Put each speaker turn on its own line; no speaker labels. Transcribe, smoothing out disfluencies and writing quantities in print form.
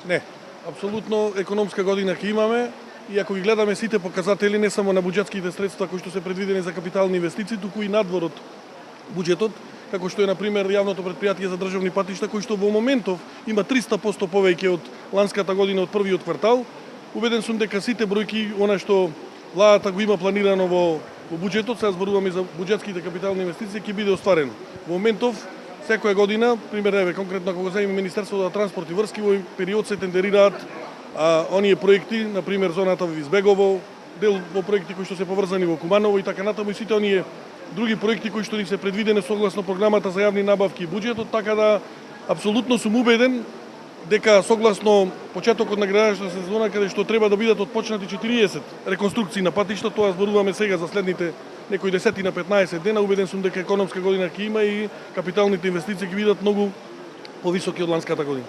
Не, апсолутно економска година ќе имаме и ако ги гледаме сите показатели не само на буџетските средства кои што се предвидени за капитални инвестиции, туку и надвор од буџетот, како што е на пример јавното претпријатие за државни патишта кој што во моментов има 300% повеќе од ланската година од првиот квартал. Убеден сум дека сите бројки она што владата го има планирано во буџетот, сега зборуваме за буџетските капитални инвестиции, ќе биде остварено. Во моментов секоја година, пример еве конкретно ако го земеме Министерството за транспорт и врски, во период се тендерираат оние проекти, на пример зоната во Избегово, дел во проекти кои што се поврзани во Куманово и така натаму и сите оние други проекти кои што ни се предвидени согласно програмата за јавни набавки и буџетот, така да апсолутно сум убеден дека согласно почетокот на градежната сезона каде што треба да бидат отпочнати 40 реконструкции на патишта, тоа зборуваме сега за следните некои 10 на 15 дена, убеден сум дека економска година ќе има и капиталните инвестиции ќе бидат многу повисоки од ланската година.